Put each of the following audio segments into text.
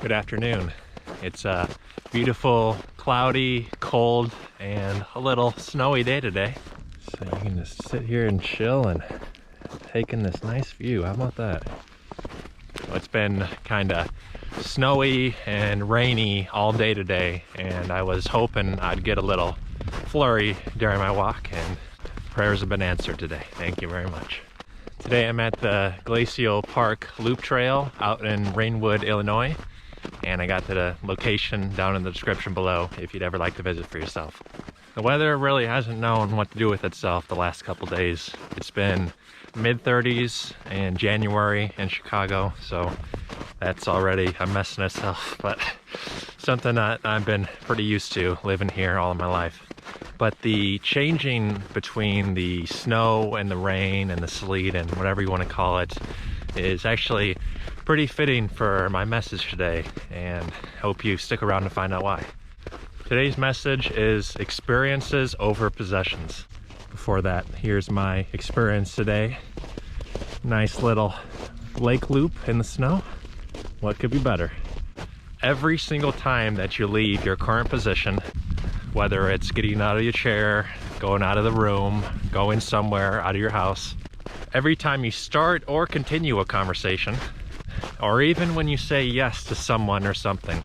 Good afternoon. It's a beautiful, cloudy, cold, and a little snowy day today. So you can just sit here and chill and take in this nice view. How about that? Well, it's been kind of snowy and rainy all day today, and I was hoping I'd get a little flurry during my walk, and prayers have been answered today. Thank you very much. Today I'm at the Glacial Park Loop Trail out in Ringwood, Illinois. And I got the location down in the description below if you'd ever like to visit for yourself. The weather really hasn't known what to do with itself the last couple days. It's been mid-30s in January in Chicago, so that's already a mess in itself, but something that I've been pretty used to living here all of my life. But the changing between the snow and the rain and the sleet and whatever you want to call it is actually pretty fitting for my message today, and hope you stick around to find out why. Today's message is experiences over possessions. Before that, here's my experience today. Nice little lake loop in the snow. What could be better? Every single time that you leave your current position, whether it's getting out of your chair, going out of the room, going somewhere out of your house, every time you start or continue a conversation, or even when you say yes to someone or something,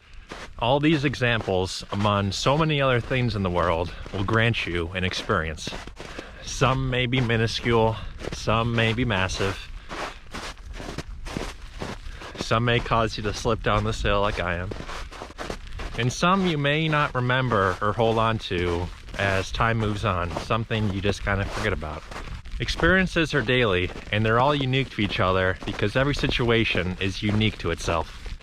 all these examples, among so many other things in the world, will grant you an experience. Some may be minuscule, some may be massive, some may cause you to slip down this hill like I am, and some you may not remember or hold on to as time moves on, something you just kind of forget about. Experiences are daily, and they're all unique to each other because every situation is unique to itself.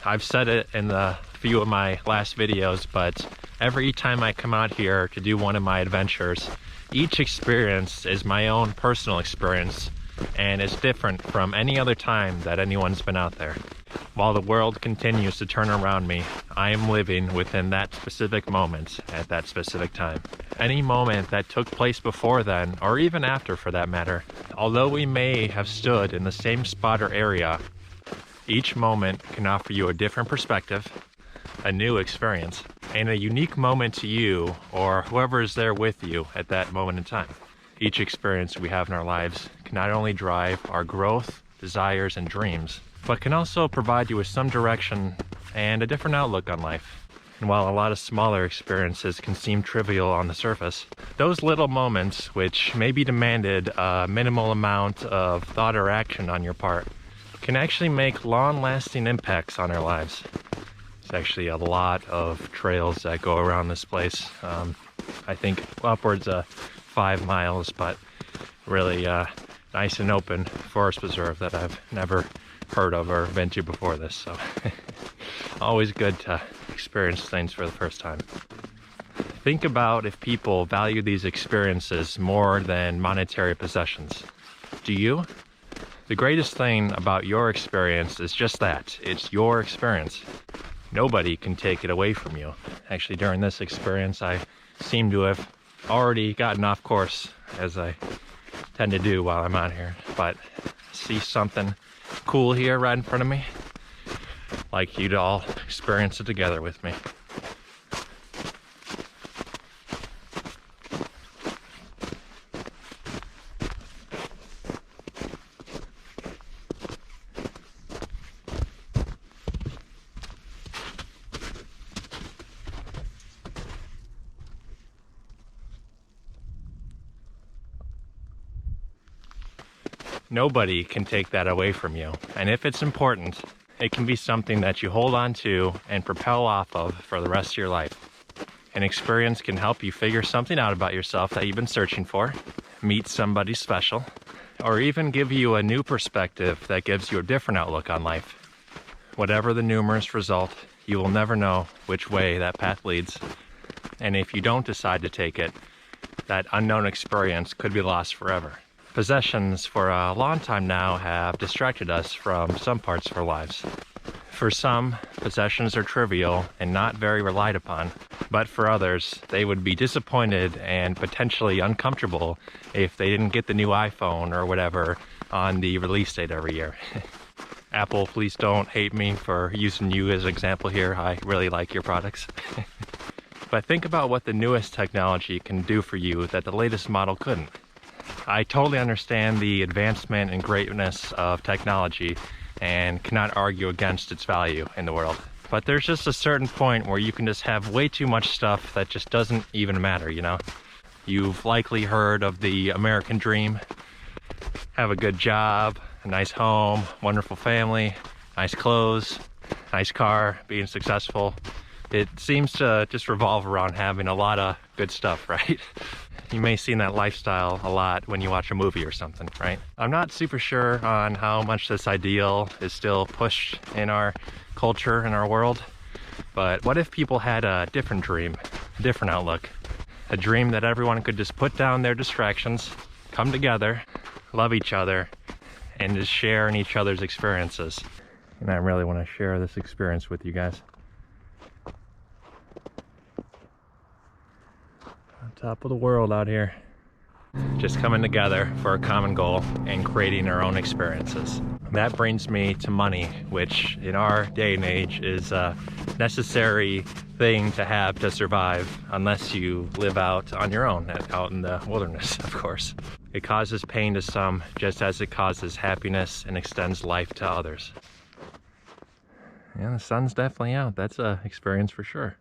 I've said it in a few of my last videos, but every time I come out here to do one of my adventures, each experience is my own personal experience, and it's different from any other time that anyone's been out there. While the world continues to turn around me, I am living within that specific moment at that specific time. Any moment that took place before then, or even after for that matter, although we may have stood in the same spot or area, each moment can offer you a different perspective, a new experience, and a unique moment to you or whoever is there with you at that moment in time. Each experience we have in our lives can not only drive our growth, desires, and dreams, but can also provide you with some direction and a different outlook on life. And while a lot of smaller experiences can seem trivial on the surface, those little moments, which maybe demanded a minimal amount of thought or action on your part, can actually make long-lasting impacts on our lives. There's actually a lot of trails that go around this place. I think upwards of 5 miles, but really nice and open forest preserve that I've never heard of or been to before this, so always good to experience things for the first time. Think about if people value these experiences more than monetary possessions. Do you? The greatest thing about your experience is just that. It's your experience. Nobody can take it away from you. Actually, during this experience, I seem to have already gotten off course, as I tend to do while I'm out here, but see something cool here right in front of me, like you'd all experience it together with me. Nobody can take that away from you, and if it's important, it can be something that you hold on to and propel off of for the rest of your life. An experience can help you figure something out about yourself that you've been searching for, meet somebody special, or even give you a new perspective that gives you a different outlook on life. Whatever the numerous result, you will never know which way that path leads, and if you don't decide to take it, that unknown experience could be lost forever. Possessions for a long time now have distracted us from some parts of our lives. For some, possessions are trivial and not very relied upon, but for others, they would be disappointed and potentially uncomfortable if they didn't get the new iPhone or whatever on the release date every year. Apple, please don't hate me for using you as an example here. I really like your products. But think about what the newest technology can do for you that the latest model couldn't. I totally understand the advancement and greatness of technology and cannot argue against its value in the world. But there's just a certain point where you can just have way too much stuff that just doesn't even matter, you know? You've likely heard of the American dream. Have a good job, a nice home, wonderful family, nice clothes, nice car, being successful. It seems to just revolve around having a lot of good stuff, right? You may see that lifestyle a lot when you watch a movie or something, right? I'm not super sure on how much this ideal is still pushed in our culture, in our world, but what if people had a different dream, a different outlook? A dream that everyone could just put down their distractions, come together, love each other, and just share in each other's experiences. And I really want to share this experience with you guys. On top of the world out here. Just coming together for a common goal and creating our own experiences. That brings me to money, which in our day and age is a necessary thing to have to survive, unless you live out on your own, out in the wilderness, of course. It causes pain to some, just as it causes happiness and extends life to others. Yeah, the sun's definitely out. That's an experience for sure.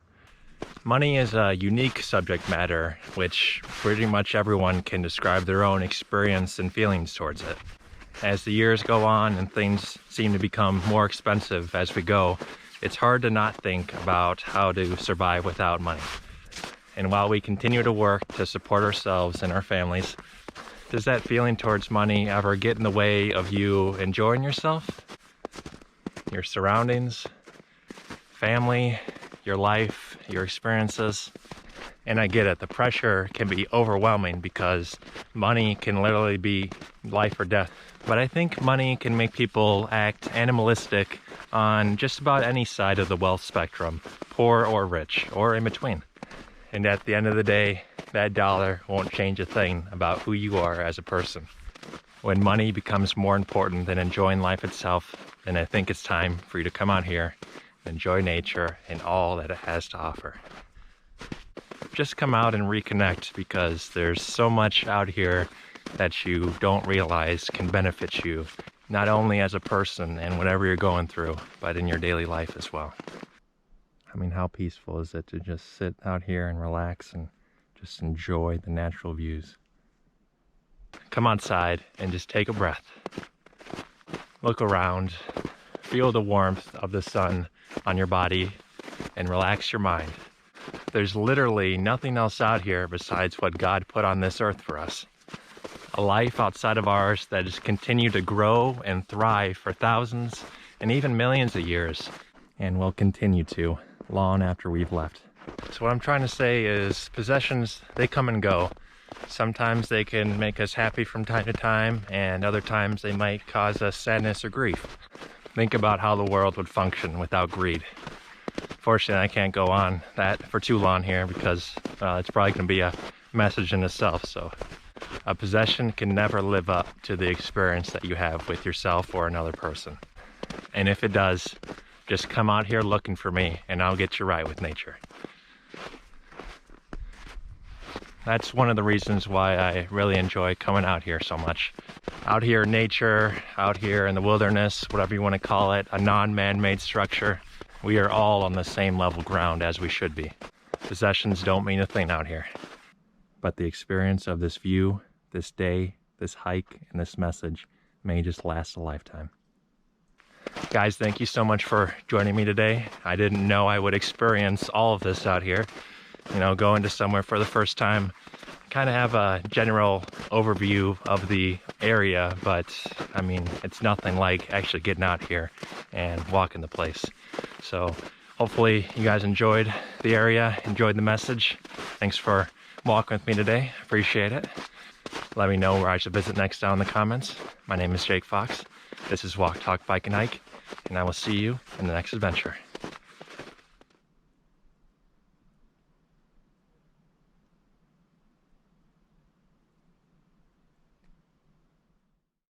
Money is a unique subject matter, which pretty much everyone can describe their own experience and feelings towards it. As the years go on and things seem to become more expensive as we go, it's hard to not think about how to survive without money. And while we continue to work to support ourselves and our families, does that feeling towards money ever get in the way of you enjoying yourself, your surroundings, family, your life, your experiences? And I get it, the pressure can be overwhelming because money can literally be life or death. But I think money can make people act animalistic on just about any side of the wealth spectrum, poor or rich, or in between. And at the end of the day, that dollar won't change a thing about who you are as a person. When money becomes more important than enjoying life itself, then I think it's time for you to come out here and enjoy nature and all that it has to offer. Just come out and reconnect, because there's so much out here that you don't realize can benefit you, not only as a person and whatever you're going through, but in your daily life as well. I mean, how peaceful is it to just sit out here and relax and just enjoy the natural views? Come outside and just take a breath. Look around, feel the warmth of the sun on your body, and relax your mind. There's literally nothing else out here besides what God put on this earth for us. A life outside of ours that has continued to grow and thrive for thousands and even millions of years, and will continue to long after we've left. So what I'm trying to say is, possessions, they come and go. Sometimes they can make us happy from time to time, and other times they might cause us sadness or grief. Think about how the world would function without greed. Fortunately, I can't go on that for too long here, because it's probably going to be a message in itself. So a possession can never live up to the experience that you have with yourself or another person. And if it does, just come out here looking for me and I'll get you right with nature. That's one of the reasons why I really enjoy coming out here so much. Out here in nature, out here in the wilderness, whatever you want to call it, a non-man-made structure, we are all on the same level ground as we should be. Possessions don't mean a thing out here. But the experience of this view, this day, this hike, and this message may just last a lifetime. Guys, thank you so much for joining me today. I didn't know I would experience all of this out here. You know, going to somewhere for the first time, kind of have a general overview of the area, but I mean, it's nothing like actually getting out here and walking the place. So hopefully you guys enjoyed the area, enjoyed the message. Thanks for walking with me today. Appreciate it. Let me know where I should visit next down in the comments. My name is Jake Fox. This is Walk, Talk, Bike, and Hike, and I will see you in the next adventure.